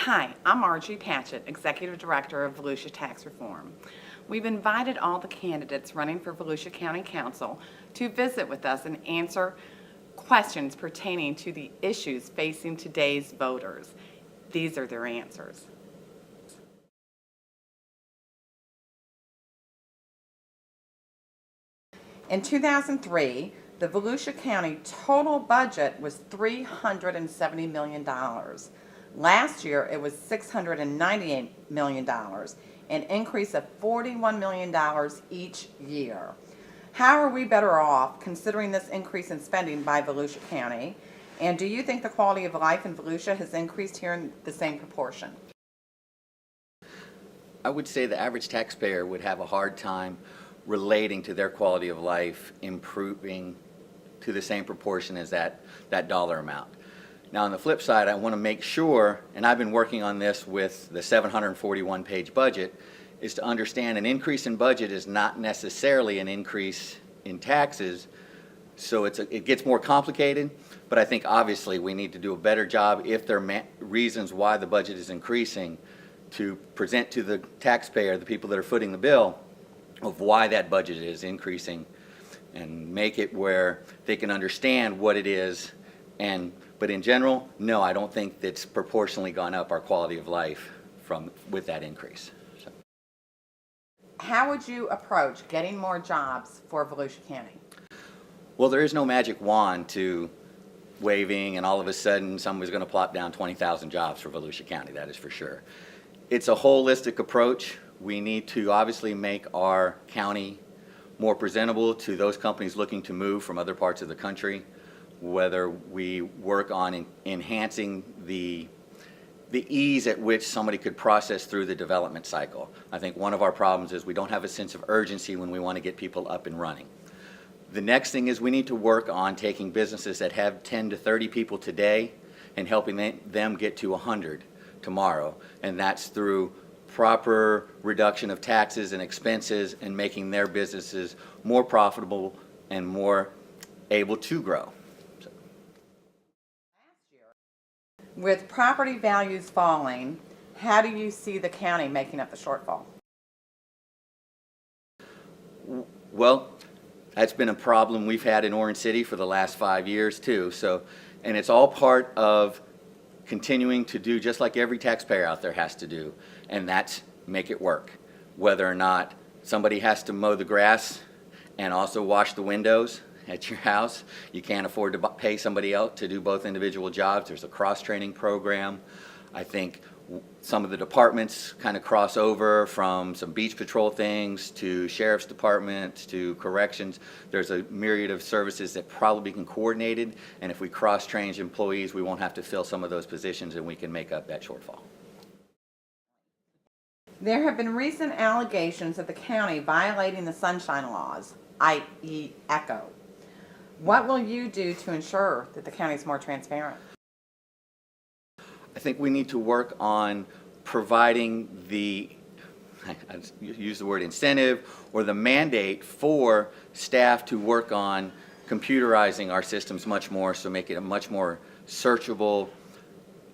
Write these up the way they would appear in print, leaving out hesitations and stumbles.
Hi, I'm Margie Patchett, Executive Director of Volusia Tax Reform. We've invited all the candidates running for Volusia County Council to visit with us and answer questions pertaining to the issues facing today's voters. These are their answers. In 2003, the Volusia County total budget was $370 million. Last year, it was $698 million, an increase of $41 million each year. How are we better off considering this increase in spending by Volusia County? And do you think the quality of life in Volusia has increased here in the same proportion? I would say the average taxpayer would have a hard time relating to their quality of life improving to the same proportion as that dollar amount. Now, on the flip side, I want to make sure, and I've been working on this with the 741-page budget, is to understand an increase in budget is not necessarily an increase in taxes. So it gets more complicated, but I think obviously we need to do a better job if there are reasons why the budget is increasing to present to the taxpayer, the people that are footing the bill, of why that budget is increasing and make it where they can understand what it is. But in general, no, I don't think that's proportionally gone up our quality of life with that increase. So. How would you approach getting more jobs for Volusia County? Well, there is no magic wand to waving and all of a sudden somebody's going to plop down 20,000 jobs for Volusia County, that is for sure. It's a holistic approach. We need to obviously make our county more presentable to those companies looking to move from other parts of the country, whether we work on enhancing the ease at which somebody could process through the development cycle. I think one of our problems is we don't have a sense of urgency when we want to get people up and running. The next thing is we need to work on taking businesses that have 10 to 30 people today and helping them get to 100 tomorrow, and that's through proper reduction of taxes and expenses and making their businesses more profitable and more able to grow. With property values falling, how do you see the county making up the shortfall? Well, that's been a problem we've had in Orange City for the last 5 years too. And it's all part of continuing to do just like every taxpayer out there has to do, and that's make it work. Whether or not somebody has to mow the grass and also wash the windows at your house, you can't afford to pay somebody else to do both individual jobs. There's a cross-training program. I think some of the departments kind of cross over from some beach patrol things to sheriff's departments to corrections. There's a myriad of services that probably can coordinated, and if we cross-train employees, we won't have to fill some of those positions and we can make up that shortfall. There have been recent allegations of the county violating the sunshine laws, i.e. ECHO. What will you do to ensure that the county is more transparent? I think we need to work on providing I use the word incentive, or the mandate for staff to work on computerizing our systems much more, so make it a much more searchable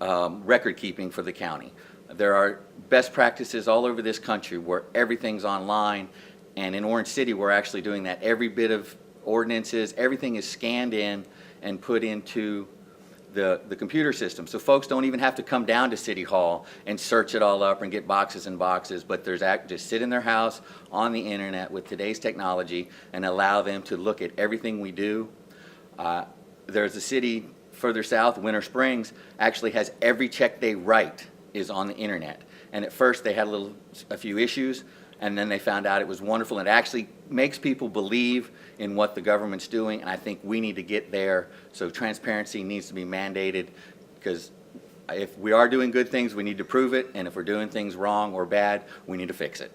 record keeping for the county. There are best practices all over this country where everything's online, and in Orange City we're actually doing that. Every bit of ordinances, everything is scanned in and put into the computer system. So folks don't even have to come down to City Hall and search it all up and get boxes and boxes, but just sit in their house on the internet with today's technology and allow them to look at everything we do. There's a city further south, Winter Springs, actually has every check they write is on the internet. And at first they had a few issues, and then they found out it was wonderful. It actually makes people believe in what the government's doing, and I think we need to get there. So transparency needs to be mandated, because if we are doing good things, we need to prove it, and if we're doing things wrong or bad, we need to fix it.